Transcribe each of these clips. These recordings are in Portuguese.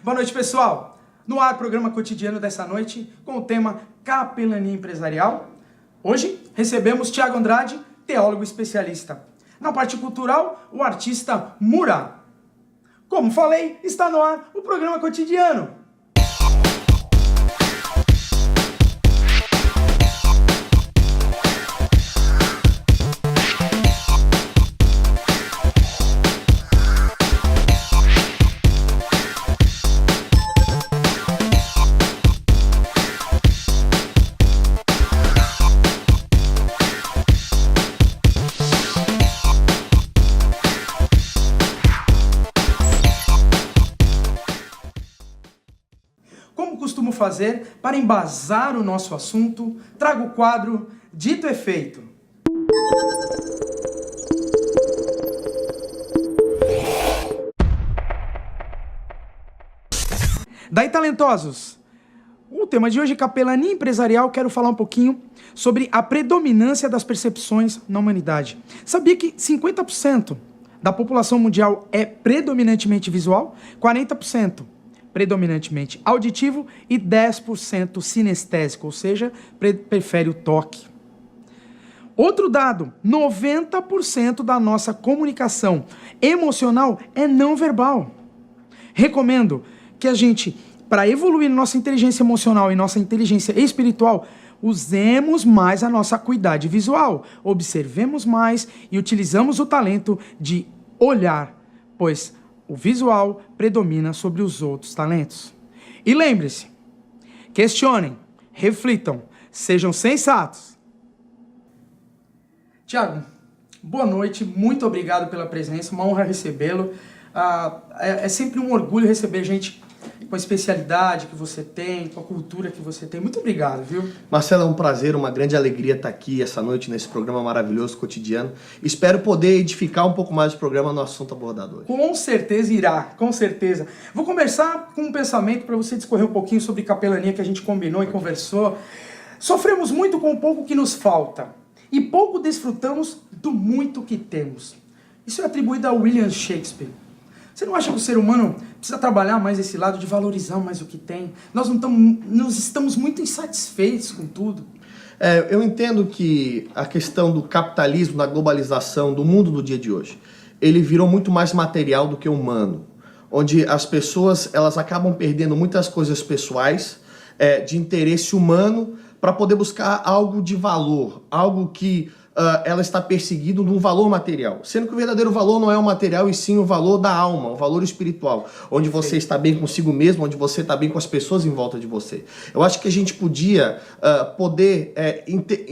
Boa noite, pessoal! No ar, programa cotidiano dessa noite com o tema Capelania Empresarial. Hoje recebemos Thiago Andrade, teólogo especialista. Na parte cultural, o artista Mura. Como falei, está no ar o programa cotidiano. Como costumo fazer para embasar o nosso assunto, trago o quadro Dito e Feito. Daí, talentosos! O tema de hoje é capelania empresarial. Quero falar um pouquinho sobre a predominância das percepções na humanidade. Sabia que 50% da população mundial é predominantemente visual, 40% predominantemente auditivo e 10% sinestésico, ou seja, prefere o toque. Outro dado, 90% da nossa comunicação emocional é não verbal. Recomendo que a gente, para evoluir nossa inteligência emocional e nossa inteligência espiritual, usemos mais a nossa acuidade visual, observemos mais e utilizamos o talento de olhar, pois o visual predomina sobre os outros talentos. E lembre-se, questionem, reflitam, sejam sensatos. Thiago, boa noite, muito obrigado pela presença, uma honra recebê-lo. É sempre um orgulho receber gente com a especialidade que você tem, com a cultura que você tem. Muito obrigado, viu? Marcelo, é um prazer, uma grande alegria estar aqui essa noite nesse programa maravilhoso, cotidiano. Espero poder edificar um pouco mais o programa no assunto abordado hoje. Com certeza irá, com certeza. Vou começar com um pensamento para você discorrer um pouquinho sobre capelania que a gente combinou e conversou. Sofremos muito com o pouco que nos falta e pouco desfrutamos do muito que temos. Isso é atribuído a William Shakespeare. Você não acha que o ser humano precisa trabalhar mais esse lado de valorizar mais o que tem? Nós estamos muito insatisfeitos com tudo. Eu entendo que a questão do capitalismo, da globalização, do mundo do dia de hoje, ele virou muito mais material do que humano, onde as pessoas elas acabam perdendo muitas coisas pessoais, de interesse humano, para poder buscar algo de valor, algo que ela está perseguindo num valor material, sendo que o verdadeiro valor não é o material e sim o valor da alma, o valor espiritual, onde você está bem consigo mesmo, onde você está bem com as pessoas em volta de você. Eu acho que a gente podia é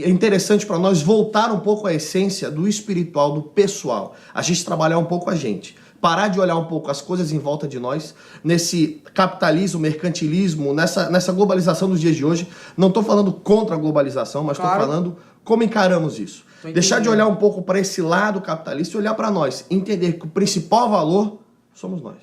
interessante para nós voltar um pouco à essência do espiritual, do pessoal, a gente trabalhar um pouco a gente. Parar de olhar um pouco as coisas em volta de nós, nesse capitalismo, mercantilismo, nessa globalização dos dias de hoje. Não estou falando contra a globalização, mas estou falando como encaramos isso. Deixar de olhar um pouco para esse lado capitalista e olhar para nós. Entender que o principal valor somos nós.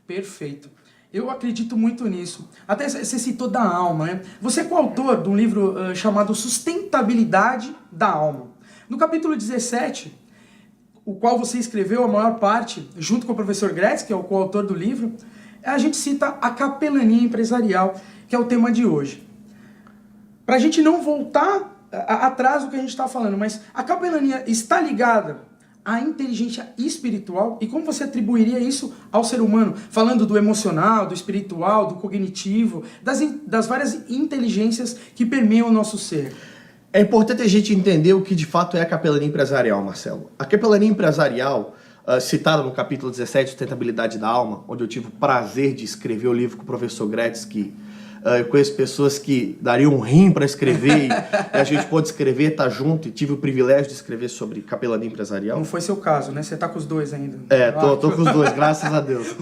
Perfeito. Eu acredito muito nisso. Até você citou da alma, né? Você é coautor de um livro chamado Sustentabilidade da Alma. No capítulo 17... o qual você escreveu a maior parte, junto com o professor Gretz, que é o coautor do livro, a gente cita a capelania empresarial, que é o tema de hoje. Para a gente não voltar atrás do que a gente está falando, mas a capelania está ligada à inteligência espiritual, e como você atribuiria isso ao ser humano? Falando do emocional, do espiritual, do cognitivo, das várias inteligências que permeiam o nosso ser. É importante a gente entender o que de fato é a capelania empresarial, Marcelo. A capelania empresarial, citada no capítulo 17, Sustentabilidade da Alma, onde eu tive o prazer de escrever o livro com o professor Gretz, que eu conheço pessoas que dariam um rim para escrever e a gente pôde escrever, tá junto, e tive o privilégio de escrever sobre capelania empresarial. Não foi seu caso, né? Você tá com os dois ainda. Tô com os dois, graças a Deus.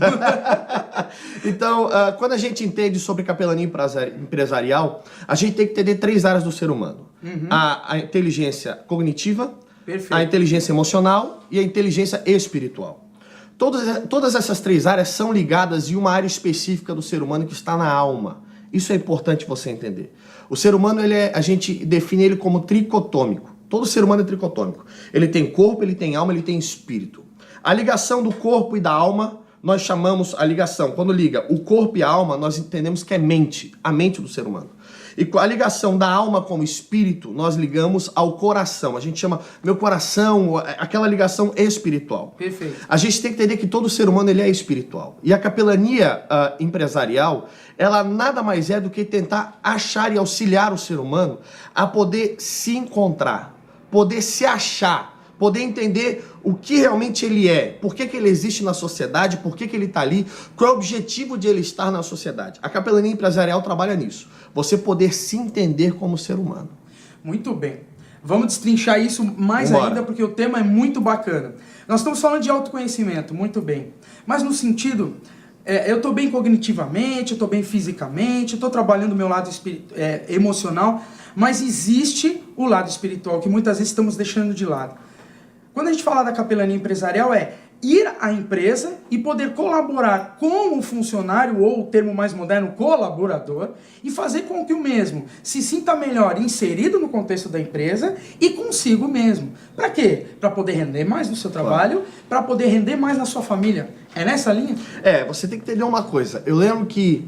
Então, quando a gente entende sobre capelania empresarial, a gente tem que entender 3 áreas do ser humano. A inteligência cognitiva, perfeito, a inteligência emocional e a inteligência espiritual. Todas essas 3 áreas são ligadas em uma área específica do ser humano que está na alma. Isso é importante você entender. O ser humano, a gente define ele como tricotômico. Todo ser humano é tricotômico. Ele tem corpo, ele tem alma, ele tem espírito. A ligação do corpo e da alma nós chamamos a ligação. Quando liga o corpo e a alma, nós entendemos que é mente, a mente do ser humano. E com a ligação da alma com o espírito, nós ligamos ao coração. A gente chama meu coração, aquela ligação espiritual. Perfeito. A gente tem que entender que todo ser humano ele é espiritual. E a capelania empresarial, ela nada mais é do que tentar achar e auxiliar o ser humano a poder se encontrar, poder se achar, poder entender o que realmente ele é, por que ele existe na sociedade, por que ele está ali, qual é o objetivo de ele estar na sociedade. A capelania empresarial trabalha nisso, você poder se entender como ser humano. Muito bem. Vamos destrinchar isso mais ainda, porque o tema é muito bacana. Nós estamos falando de autoconhecimento, muito bem. Mas no sentido, eu estou bem cognitivamente, eu estou bem fisicamente, estou trabalhando o meu lado emocional, mas existe o lado espiritual que muitas vezes estamos deixando de lado. Quando a gente fala da capelania empresarial é ir à empresa e poder colaborar com o funcionário, ou o termo mais moderno, colaborador, e fazer com que o mesmo se sinta melhor inserido no contexto da empresa e consigo mesmo. Para quê? Para poder render mais no seu trabalho, para poder render mais na sua família. É nessa linha? Você tem que entender uma coisa. Eu lembro que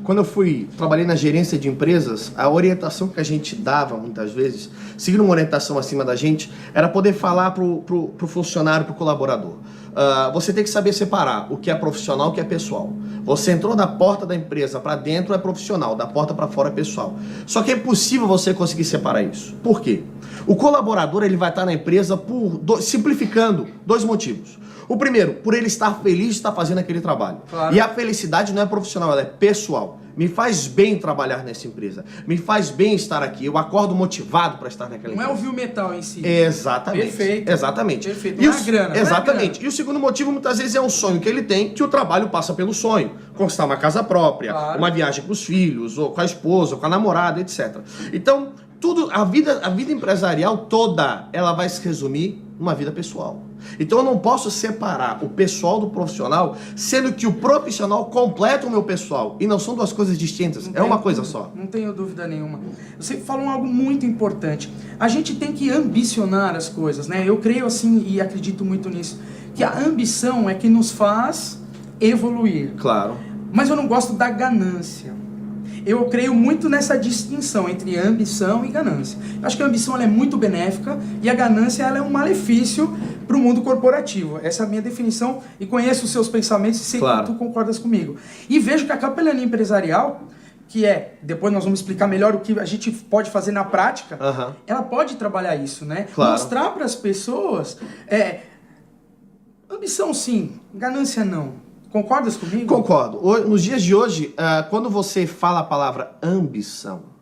quando eu trabalhei na gerência de empresas, a orientação que a gente dava muitas vezes, seguindo uma orientação acima da gente, era poder falar pro funcionário, pro colaborador. Você tem que saber separar o que é profissional e o que é pessoal. Você entrou da porta da empresa para dentro é profissional, da porta para fora é pessoal. Só que é impossível você conseguir separar isso. Por quê? O colaborador ele vai estar na empresa simplificando, dois motivos. O primeiro, por ele estar feliz de estar fazendo aquele trabalho. Claro. E a felicidade não é profissional, ela é pessoal. Me faz bem trabalhar nessa empresa. Me faz bem estar aqui. Eu acordo motivado para estar naquela empresa. Não é ouvir o metal em si. Exatamente. Perfeito. Exatamente. Perfeito. Não é grana. Exatamente. E o segundo motivo, muitas vezes, é um sonho que ele tem, que o trabalho passa pelo sonho. Conquistar uma casa própria, claro, uma viagem com os filhos, ou com a esposa, ou com a namorada, etc. Então, a vida empresarial toda, ela vai se resumir numa vida pessoal. Então eu não posso separar o pessoal do profissional, sendo que o profissional completa o meu pessoal. E não são duas coisas distintas, é uma coisa só. Não tenho dúvida nenhuma. Você falou algo muito importante. A gente tem que ambicionar as coisas, né? Eu creio assim e acredito muito nisso, que a ambição é que nos faz evoluir. Claro. Mas eu não gosto da ganância. Eu creio muito nessa distinção entre ambição e ganância. Eu acho que a ambição ela é muito benéfica e a ganância ela é um malefício para o mundo corporativo. Essa é a minha definição e conheço os seus pensamentos e sei que tu concordas comigo. E vejo que a capelania empresarial, que depois nós vamos explicar melhor o que a gente pode fazer na prática, ela pode trabalhar isso, né? Claro. Mostrar para as pessoas, ambição sim, ganância não. Concordas comigo? Concordo. Nos dias de hoje, quando você fala a palavra ambição,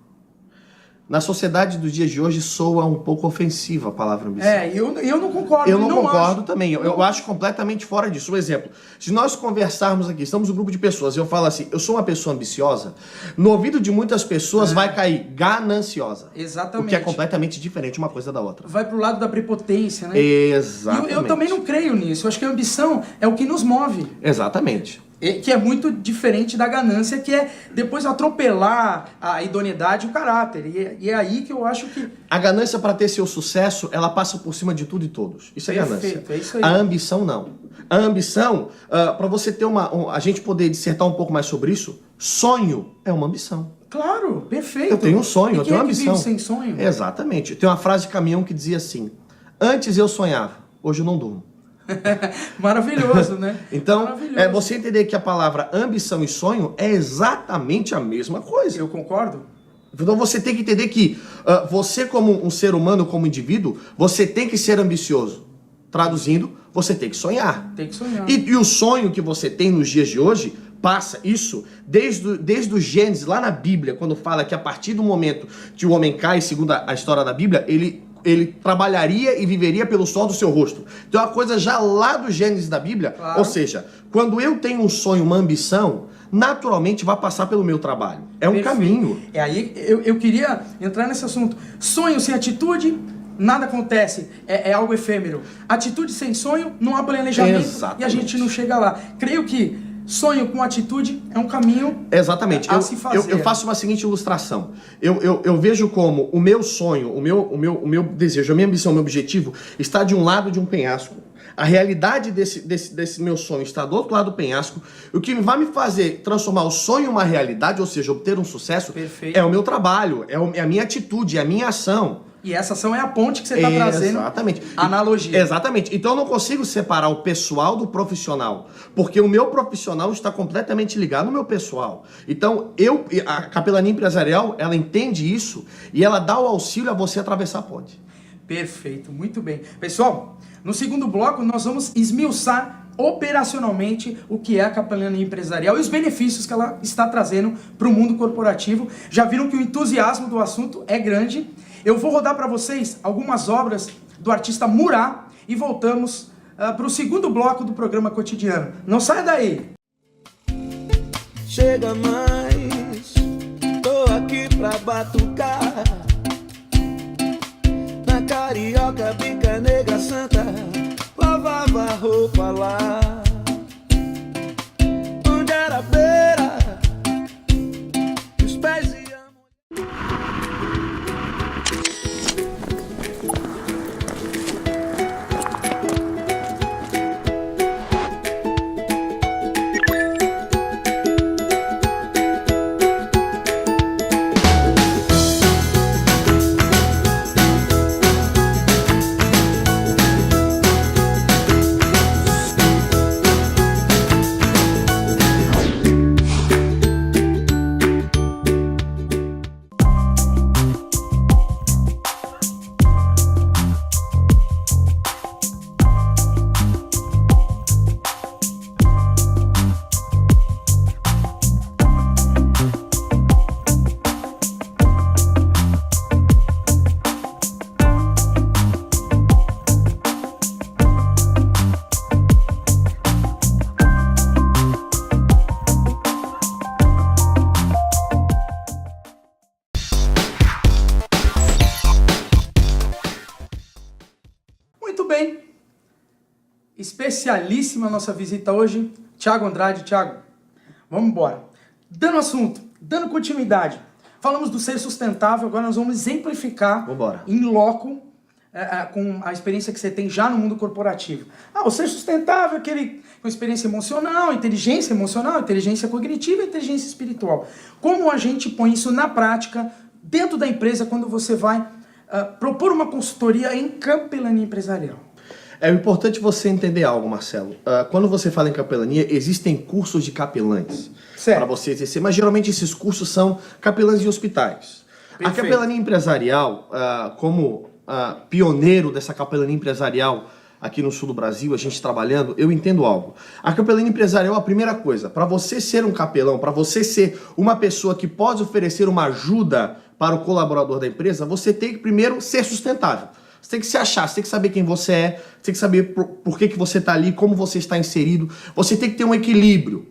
na sociedade dos dias de hoje soa um pouco ofensiva a palavra ambição. Eu não concordo. Eu não concordo também. Eu acho completamente fora disso. Um exemplo, se nós conversarmos aqui, estamos um grupo de pessoas, e eu falo assim, eu sou uma pessoa ambiciosa, no ouvido de muitas pessoas vai cair gananciosa. Exatamente. O que é completamente diferente uma coisa da outra. Vai pro lado da prepotência, né? Exatamente. Eu também não creio nisso. Eu acho que a ambição é o que nos move. Exatamente. Que é muito diferente da ganância, que é depois atropelar a idoneidade e o caráter. E é aí que eu acho que... A ganância, para ter seu sucesso, ela passa por cima de tudo e todos. Isso é ganância. É isso aí. A ambição, não. A ambição, para você ter a gente poder dissertar um pouco mais sobre isso, sonho é uma ambição. Claro, perfeito. Eu tenho um sonho, eu tenho uma ambição. Vive sem sonho? Exatamente. Tem uma frase de caminhão que dizia assim, antes eu sonhava, hoje eu não durmo. Maravilhoso, né? Então, maravilhoso. Você entender que a palavra ambição e sonho é exatamente a mesma coisa. Eu concordo. Então você tem que entender que você como um ser humano, como indivíduo, você tem que ser ambicioso. Traduzindo, você tem que sonhar. Tem que sonhar. E o sonho que você tem nos dias de hoje passa isso desde o Gênesis, lá na Bíblia, quando fala que a partir do momento que o homem cai, segundo a história da Bíblia, ele trabalharia e viveria pelo sol do seu rosto. Então é uma coisa já lá do Gênesis da Bíblia. Claro. Ou seja, quando eu tenho um sonho, uma ambição, naturalmente vai passar pelo meu trabalho. É um caminho. Aí eu queria entrar nesse assunto. Sonho sem atitude, nada acontece. É algo efêmero. Atitude sem sonho, não há planejamento. Exatamente. E a gente não chega lá. Creio que sonho com atitude é um caminho a se fazer. Eu faço uma seguinte ilustração. Eu vejo como o meu sonho, o meu desejo, a minha ambição, o meu objetivo está de um lado de um penhasco. A realidade desse meu sonho está do outro lado do penhasco. O que vai me fazer transformar o sonho em uma realidade, ou seja, obter um sucesso, Perfeito. é o meu trabalho, é a minha atitude, é a minha ação. E essa ação é a ponte que você está trazendo. Exatamente. Analogia. Exatamente. Então eu não consigo separar o pessoal do profissional, porque o meu profissional está completamente ligado no meu pessoal. Então a capelania empresarial, ela entende isso e ela dá o auxílio a você atravessar a ponte. Perfeito, muito bem. Pessoal, no segundo bloco nós vamos esmiuçar operacionalmente o que é a capelania empresarial e os benefícios que ela está trazendo para o mundo corporativo. Já viram que o entusiasmo do assunto é grande. Eu vou rodar para vocês algumas obras do artista Murat e voltamos para o segundo bloco do programa cotidiano. Não saia daí! Chega mais, tô aqui pra batucar na carioca, bica negra santa, lavava a roupa lá onde era a beira, os pés iam. Muito bem, especialíssima a nossa visita hoje, Thiago Andrade. Thiago, vamos embora. Dando assunto, dando continuidade, falamos do ser sustentável, agora nós vamos exemplificar em loco com a experiência que você tem já no mundo corporativo. O ser sustentável é aquele com experiência emocional, inteligência cognitiva e inteligência espiritual. Como a gente põe isso na prática dentro da empresa quando você vai propor uma consultoria em capelania empresarial? É importante você entender algo, Marcelo. Quando você fala em capelania, existem cursos de capelães para você exercer, mas geralmente esses cursos são capelães de hospitais. Perfeito. A capelania empresarial, como pioneiro dessa capelania empresarial aqui no sul do Brasil, a gente trabalhando, eu entendo algo. A capelania empresarial, a primeira coisa, para você ser um capelão, para você ser uma pessoa que pode oferecer uma ajuda para o colaborador da empresa, você tem que primeiro ser sustentável. Você tem que se achar, você tem que saber quem você é, você tem que saber por que você está ali, como você está inserido. Você tem que ter um equilíbrio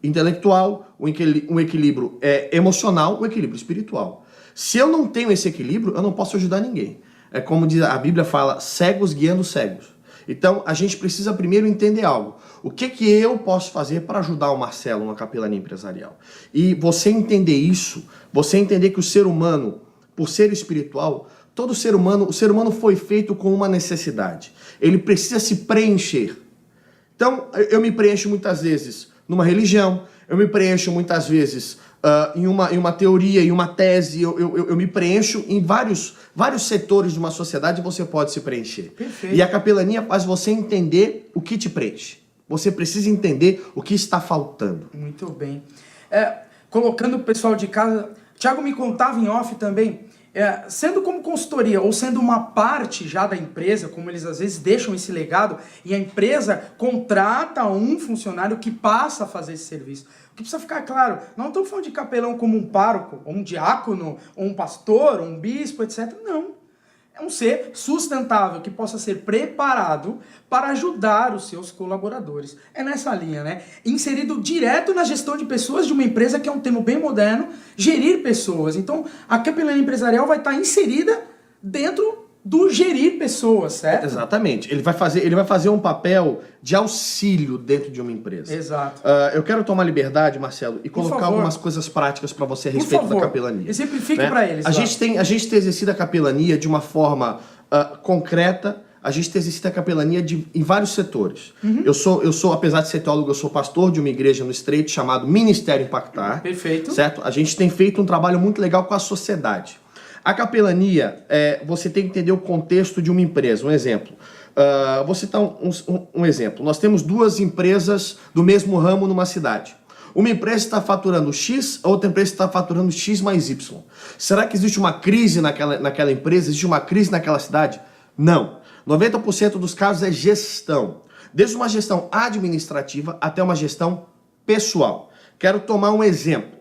intelectual, um equilíbrio emocional, um equilíbrio espiritual. Se eu não tenho esse equilíbrio, eu não posso ajudar ninguém. É como diz a Bíblia fala, cegos guiando cegos. Então, a gente precisa primeiro entender algo. O que eu posso fazer para ajudar o Marcelo na capelania empresarial? E você entender isso, você entender que o ser humano, por ser espiritual, o ser humano foi feito com uma necessidade. Ele precisa se preencher. Então, eu me preencho muitas vezes numa religião, eu me preencho muitas vezes em uma teoria, em uma tese, eu me preencho em vários setores de uma sociedade, você pode se preencher. Perfeito. E a capelania faz você entender o que te preenche. Você precisa entender o que está faltando. Muito bem. Colocando o pessoal de casa, Thiago me contava em off também, sendo como consultoria ou sendo uma parte já da empresa, como eles às vezes deixam esse legado, e a empresa contrata um funcionário que passa a fazer esse serviço. O que precisa ficar claro, não estamos falando de capelão como um pároco, ou um diácono, ou um pastor, ou um bispo, etc. Não. É um ser sustentável que possa ser preparado para ajudar os seus colaboradores. É nessa linha, né? Inserido direto na gestão de pessoas de uma empresa, que é um termo bem moderno, gerir pessoas. Então, a capelania empresarial vai estar inserida dentro do gerir pessoas, certo? Exatamente. Ele vai fazer um papel de auxílio dentro de uma empresa. Exato. Eu quero tomar liberdade, Marcelo, e colocar algumas coisas práticas para você a respeito da capelania. Exemplifique para eles. A gente tem exercido a capelania de uma forma concreta, a gente exercita a capelania em vários setores. Eu sou, apesar de ser teólogo, eu sou pastor de uma igreja no Estreito chamado Ministério Impactar. Perfeito. Certo? A gente tem feito um trabalho muito legal com a sociedade. A capelania, você tem que entender o contexto de uma empresa. Um exemplo. Vou citar um exemplo. Nós temos duas empresas do mesmo ramo numa cidade. Uma empresa está faturando X, a outra empresa está faturando X mais Y. Será que existe uma crise naquela empresa? Existe uma crise naquela cidade? Não. 90% dos casos é gestão. Desde uma gestão administrativa até uma gestão pessoal. Quero tomar um exemplo.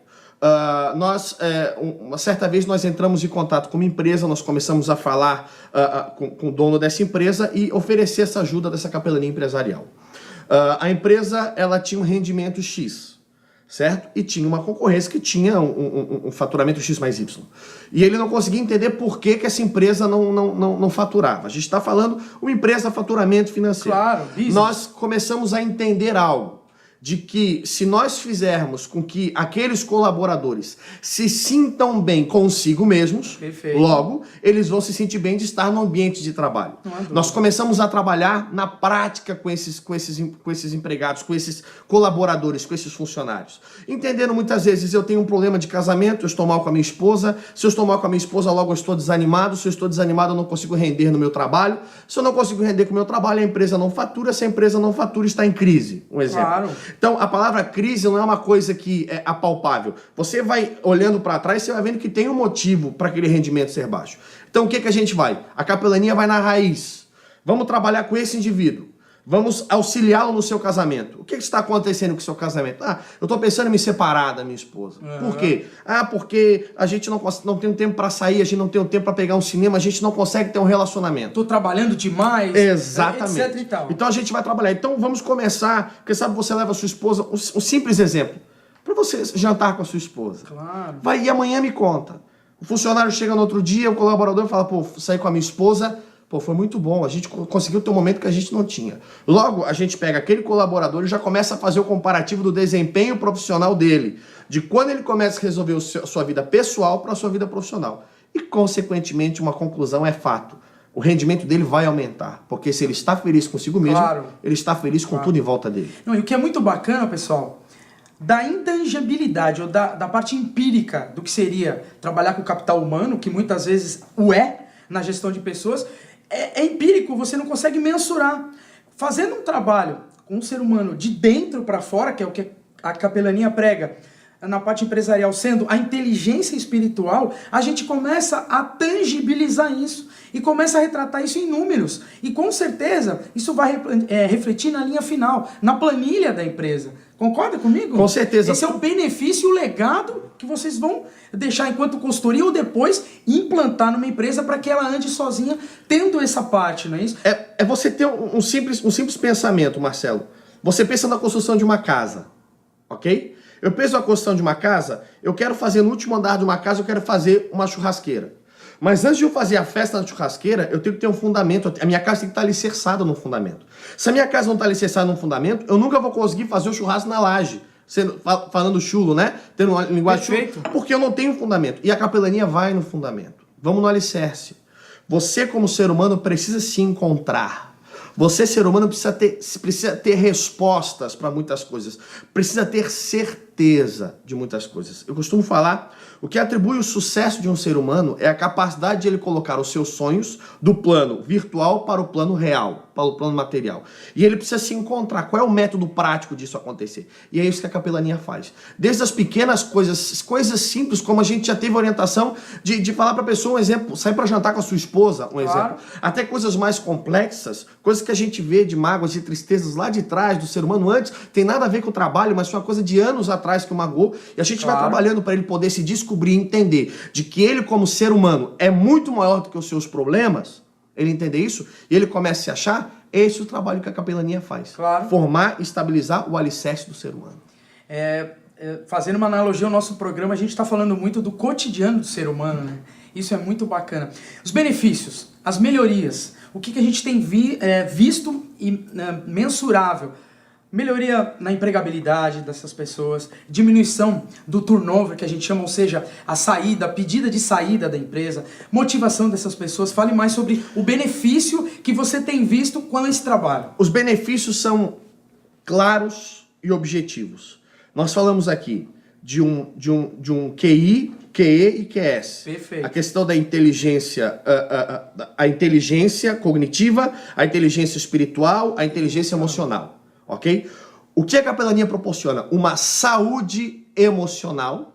Uma certa vez nós entramos em contato com uma empresa, nós começamos a falar com o dono dessa empresa e oferecer essa ajuda dessa capelania empresarial. A empresa ela tinha um rendimento X, certo? E tinha uma concorrência que tinha um faturamento X mais Y. E ele não conseguia entender por que essa empresa não faturava. A gente está falando uma empresa faturamento financeiro. Claro, business. Nós começamos a entender algo. De que se nós fizermos com que aqueles colaboradores se sintam bem consigo mesmos, Perfeito. Logo, eles vão se sentir bem de estar no ambiente de trabalho. Nós começamos a trabalhar na prática com esses empregados, com esses colaboradores, com esses funcionários. Entendendo muitas vezes, eu tenho um problema de casamento, eu estou mal com a minha esposa, se eu estou mal com a minha esposa, logo eu estou desanimado, se eu estou desanimado, eu não consigo render no meu trabalho, se eu não consigo render com o meu trabalho, a empresa não fatura, se a empresa não fatura, está em crise. Um exemplo. Claro. Então, a palavra crise não é uma coisa que é apalpável. Você vai olhando para trás, você vai vendo que tem um motivo para aquele rendimento ser baixo. Então, o que a gente vai? A capelania vai na raiz. Vamos trabalhar com esse indivíduo. Vamos auxiliá-lo no seu casamento. O que está acontecendo com o seu casamento? Eu estou pensando em me separar da minha esposa. Por quê? Porque a gente não tem um tempo para sair, a gente não tem um tempo para pegar um cinema, a gente não consegue ter um relacionamento. Estou trabalhando demais, exatamente. etc e tal. Então a gente vai trabalhar. Então vamos começar, porque sabe, você leva a sua esposa, um simples exemplo, para você jantar com a sua esposa. Claro. Vai e amanhã me conta. O funcionário chega no outro dia, o colaborador fala, saí com a minha esposa, foi muito bom, a gente conseguiu ter um momento que a gente não tinha. Logo, a gente pega aquele colaborador e já começa a fazer o comparativo do desempenho profissional dele, de quando ele começa a resolver a sua vida pessoal para a sua vida profissional. E, consequentemente, uma conclusão é fato. O rendimento dele vai aumentar, porque se ele está feliz consigo mesmo, claro. Ele está feliz com tudo em volta dele. Não, e o que é muito bacana, pessoal, da intangibilidade ou da parte empírica do que seria trabalhar com o capital humano, que muitas vezes o é na gestão de pessoas, é empírico, você não consegue mensurar. Fazendo um trabalho com um ser humano de dentro para fora, que é o que a capelania prega, na parte empresarial, sendo a inteligência espiritual, a gente começa a tangibilizar isso e começa a retratar isso em números. E com certeza isso vai refletir na linha final, na planilha da empresa. Concorda comigo? Com certeza. Esse é o benefício, o legado que vocês vão deixar enquanto consultoria ou depois implantar numa empresa para que ela ande sozinha, tendo essa parte, não é isso? É você ter um simples pensamento, Marcelo. Você pensa na construção de uma casa, ok? Eu penso na construção de uma casa, eu quero fazer no último andar de uma casa, eu quero fazer uma churrasqueira. Mas antes de eu fazer a festa na churrasqueira, eu tenho que ter um fundamento. A minha casa tem que estar alicerçada no fundamento. Se a minha casa não está alicerçada no fundamento, eu nunca vou conseguir fazer o churrasco na laje. Falando chulo, né? Tendo uma linguagem chulo. Porque eu não tenho fundamento. E a capelania vai no fundamento. Vamos no alicerce. Você, como ser humano, precisa se encontrar. Você, ser humano, precisa ter respostas para muitas coisas. Precisa ter certeza de muitas coisas. Eu costumo falar, o que atribui o sucesso de um ser humano é a capacidade de ele colocar os seus sonhos do plano virtual para o plano real, para o plano material. E ele precisa se encontrar. Qual é o método prático disso acontecer? E é isso que a capelania faz. Desde as pequenas coisas simples, como a gente já teve orientação de falar para a pessoa, um exemplo, sair para jantar com a sua esposa, um exemplo. Até coisas mais complexas, coisas que a gente vê de mágoas e tristezas lá de trás do ser humano antes, tem nada a ver com o trabalho, mas foi uma coisa de anos atrás que o magoou, e a gente vai trabalhando para ele poder se descobrir e entender de que ele, como ser humano, é muito maior do que os seus problemas, ele entender isso, e ele começa a se achar, esse é o trabalho que a capelania faz. Formar e estabilizar o alicerce do ser humano. Fazendo uma analogia ao nosso programa, a gente está falando muito do cotidiano do ser humano, né? Isso é muito bacana. Os benefícios, as melhorias, o que a gente tem visto e mensurável melhoria na empregabilidade dessas pessoas, diminuição do turnover, que a gente chama, ou seja, a saída, a pedida de saída da empresa, motivação dessas pessoas. Fale mais sobre o benefício que você tem visto com esse trabalho. Os benefícios são claros e objetivos. Nós falamos aqui de um QI, QE e QS. Perfeito. A questão da inteligência, a inteligência cognitiva, a inteligência espiritual, a inteligência emocional. Ok? O que a capelania proporciona? Uma saúde emocional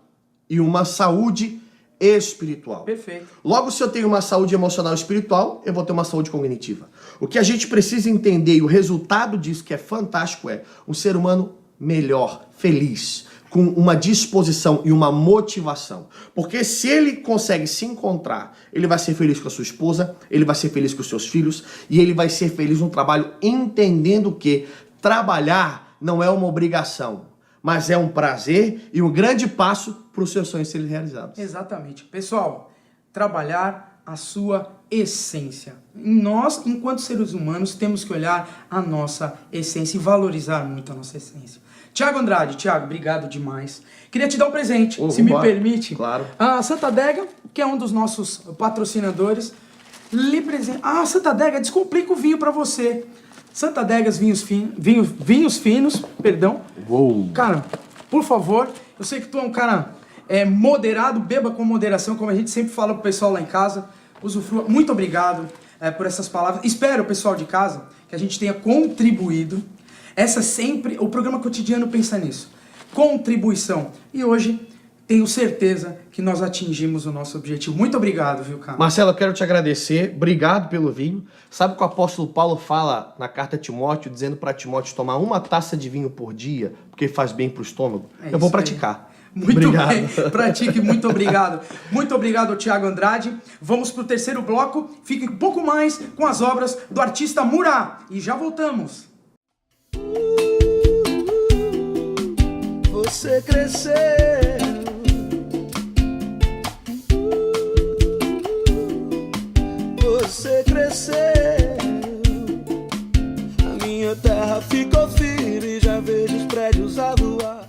e uma saúde espiritual. Perfeito. Logo, se eu tenho uma saúde emocional e espiritual, eu vou ter uma saúde cognitiva. O que a gente precisa entender, e o resultado disso que é fantástico, é um ser humano melhor, feliz, com uma disposição e uma motivação. Porque se ele consegue se encontrar, ele vai ser feliz com a sua esposa, ele vai ser feliz com os seus filhos, e ele vai ser feliz no trabalho, entendendo que trabalhar não é uma obrigação, mas é um prazer e um grande passo para os seus sonhos serem realizados. Exatamente. Pessoal, trabalhar a sua essência. Nós, enquanto seres humanos, temos que olhar a nossa essência e valorizar muito a nossa essência. Thiago Andrade, Thiago, obrigado demais. Queria te dar um presente, se me permite. Claro. A Santa Adega, que é um dos nossos patrocinadores, lhe presente. Ah, Santa Adega, descomplica o vinho para você. Santa Adegas vinhos finos, perdão. Uou. Cara, por favor, eu sei que tu é um cara moderado, beba com moderação, como a gente sempre fala pro pessoal lá em casa. Usufrua. Muito obrigado por essas palavras. Espero, pessoal de casa, que a gente tenha contribuído. O programa cotidiano pensa nisso. Contribuição. E hoje, tenho certeza que nós atingimos o nosso objetivo. Muito obrigado, viu, cara? Marcelo, eu quero te agradecer. Obrigado pelo vinho. Sabe que o apóstolo Paulo fala na carta a Timóteo, dizendo para Timóteo tomar uma taça de vinho por dia, porque faz bem para o estômago? Eu vou praticar. Muito obrigado. bem, pratique, muito obrigado. Muito obrigado, Thiago Andrade. Vamos para o terceiro bloco. Fique um pouco mais com as obras do artista Murá. E já voltamos. Você cresceu, você cresceu, a minha terra ficou firme, já vejo os prédios a voar.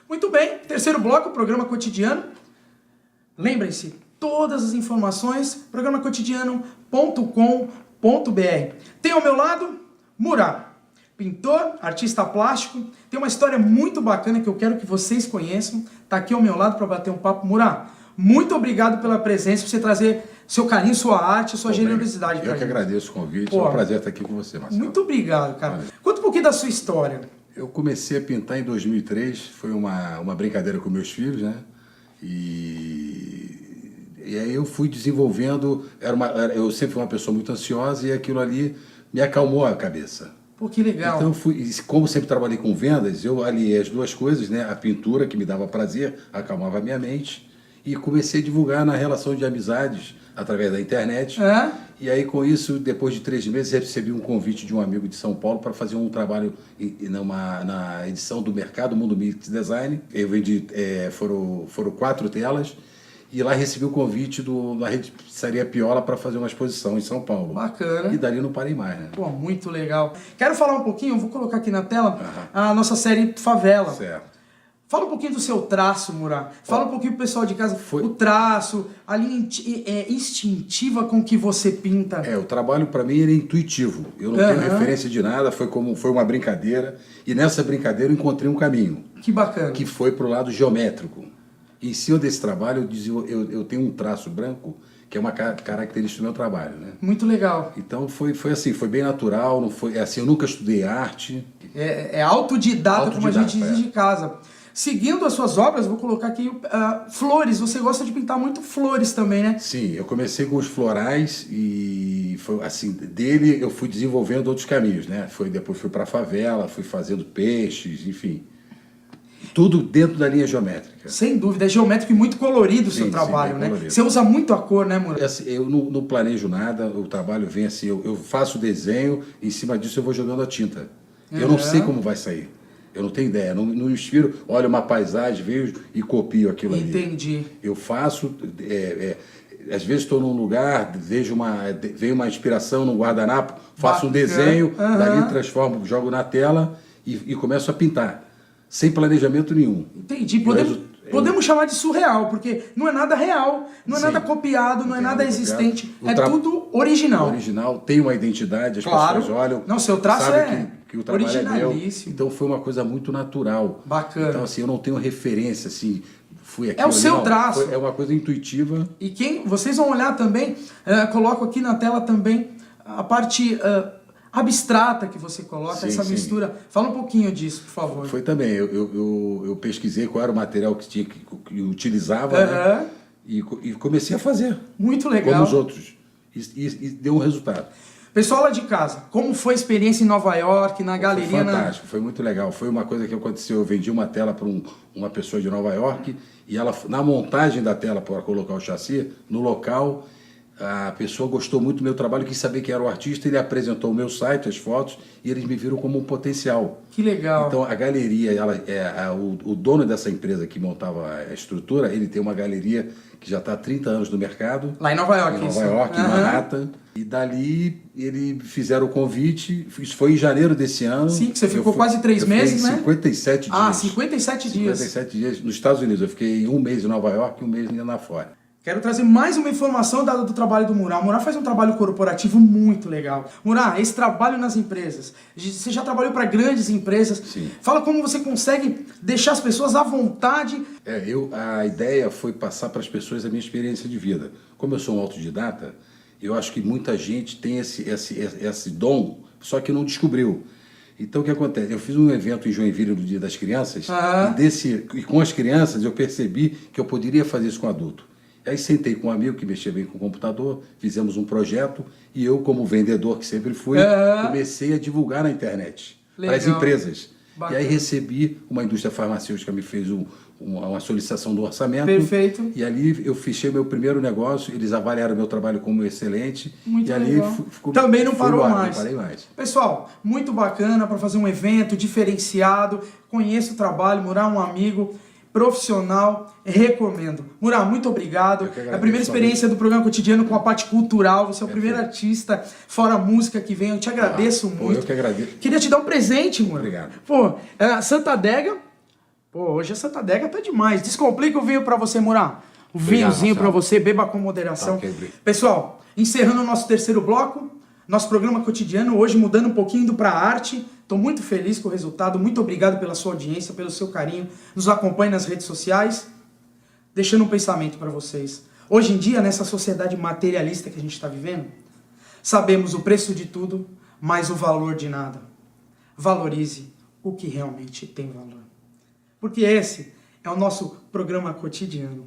Muito bem, terceiro bloco, programa cotidiano. Lembrem-se, todas as informações, programacotidiano.com.br. Tem ao meu lado, Murá, pintor, artista plástico, tem uma história muito bacana que eu quero que vocês conheçam. Tá aqui ao meu lado para bater um papo. Murá, muito obrigado pela presença, por você trazer seu carinho, sua arte, sua generosidade pra gente. Eu que agradeço o convite, é um prazer estar aqui com você, Marcelo. Muito obrigado, cara. Conta um pouquinho da sua história. Eu comecei a pintar em 2003, foi uma brincadeira com meus filhos, né? E aí eu fui desenvolvendo, eu sempre fui uma pessoa muito ansiosa e aquilo ali me acalmou a cabeça. Pô, que legal. Então, como sempre trabalhei com vendas, eu aliei as duas coisas, né? A pintura, que me dava prazer, acalmava a minha mente, e comecei a divulgar na relação de amizades através da internet. É? E aí, com isso, depois de 3 meses, recebi um convite de um amigo de São Paulo para fazer um trabalho na edição do Mercado Mundo Mix Design. Eu vendi, foram 4 telas, e lá recebi o convite da Rede Pizzaria Piola para fazer uma exposição em São Paulo. Bacana. E dali não parei mais, né? Pô, muito legal. Quero falar um pouquinho, eu vou colocar aqui na tela, a nossa série Favela. Certo. Fala um pouquinho do seu traço, Murat. Fala um pouquinho pro pessoal de casa. O traço, a linha instintiva com que você pinta. O trabalho para mim ele é intuitivo. Eu não tenho referência de nada, foi uma brincadeira. E nessa brincadeira eu encontrei um caminho. Que bacana. Que foi pro lado geométrico. E em cima desse trabalho eu tenho um traço branco, que é uma característica do meu trabalho, né? Muito legal. Então foi assim, foi bem natural, não foi assim, eu nunca estudei arte. É autodidata, como a gente diz de casa. Seguindo as suas obras, vou colocar aqui flores. Você gosta de pintar muito flores também, né? Sim, eu comecei com os florais e foi assim, dele eu fui desenvolvendo outros caminhos, né? Depois fui para a favela, fui fazendo peixes, enfim. Tudo dentro da linha geométrica. Sem dúvida, é geométrico e muito colorido o seu trabalho, né? Colorido. Você usa muito a cor, né, Murat? Assim, eu não planejo nada, o trabalho vem assim, eu faço o desenho, em cima disso eu vou jogando a tinta. Eu não sei como vai sair. Eu não tenho ideia, não inspiro, olha uma paisagem, vejo e copio aquilo ali. Entendi. Eu faço, às vezes estou num lugar, veio uma inspiração no guardanapo, faço um desenho, dali transformo, jogo na tela e começo a pintar, sem planejamento nenhum. Entendi. Podemos chamar de surreal, porque não é nada real, não é nada copiado, não é nada existente, tudo original. Original, tem uma identidade, as pessoas olham, não, seu traço que o trabalho é meu. Então foi uma coisa muito natural. Bacana. Então assim, eu não tenho referência, assim, fui aqui. É o seu traço. É uma coisa intuitiva. E vocês vão olhar também, coloco aqui na tela também a parte abstrata que você coloca, essa mistura. Fala um pouquinho disso, por favor. Foi também, eu pesquisei qual era o material que utilizava, né? E comecei a fazer. Muito legal. Como os outros. E deu um resultado. Pessoal lá de casa, como foi a experiência em Nova York, na galeria? Foi fantástico, foi muito legal. Foi uma coisa que aconteceu, eu vendi uma tela para uma pessoa de Nova York e ela, na montagem da tela para colocar o chassi, no local, a pessoa gostou muito do meu trabalho, quis saber quem era o artista, ele apresentou o meu site, as fotos, e eles me viram como um potencial. Que legal. Então a galeria, o dono dessa empresa que montava a estrutura, ele tem uma galeria que já está há 30 anos no mercado. Lá em Nova York. Em Nova York, em Manhattan. E dali ele fizeram o convite, isso foi em janeiro desse ano. Sim, que você ficou quase 3 meses, né? 57 dias. 57 dias. 57 dias nos Estados Unidos. Eu fiquei 1 mês em Nova York e 1 mês lá fora. Quero trazer mais uma informação dada do trabalho do Murat. O Murat faz um trabalho corporativo muito legal. Murat, esse trabalho nas empresas, você já trabalhou para grandes empresas. Sim. Fala como você consegue deixar as pessoas à vontade. A ideia foi passar para as pessoas a minha experiência de vida. Como eu sou um autodidata, eu acho que muita gente tem esse dom, só que não descobriu. Então o que acontece? Eu fiz um evento em Joinville no Dia das Crianças, e com as crianças eu percebi que eu poderia fazer isso com adulto. Aí sentei com um amigo que mexia bem com o computador, fizemos um projeto e eu, como vendedor que sempre fui, comecei a divulgar na internet para as empresas. Bacana. E aí recebi, uma indústria farmacêutica me fez uma solicitação do orçamento. Perfeito. E ali eu fechei meu primeiro negócio, eles avaliaram meu trabalho como excelente. Muito e legal. Ali também não parou mais. Não parei mais. Pessoal, muito bacana para fazer um evento diferenciado. Conheço o trabalho, Murat, um amigo profissional, recomendo. Murat, muito obrigado. É a primeira experiência do programa Cotidiano com a parte cultural. Você é o primeiro artista, fora a música que vem. Eu te agradeço muito. Eu que agradeço. Queria te dar um presente, Murat. Obrigado. Santa Adega. Hoje a Santa Adega tá demais. Descomplica o vinho pra você, Murat. O vinhozinho pra você, beba com moderação. Pessoal, encerrando o nosso terceiro bloco, nosso programa Cotidiano, hoje mudando um pouquinho, indo pra arte. Estou muito feliz com o resultado, muito obrigado pela sua audiência, pelo seu carinho. Nos acompanhe nas redes sociais. Deixando um pensamento para vocês. Hoje em dia, nessa sociedade materialista que a gente está vivendo, sabemos o preço de tudo, mas o valor de nada. Valorize o que realmente tem valor. Porque esse é o nosso programa Cotidiano.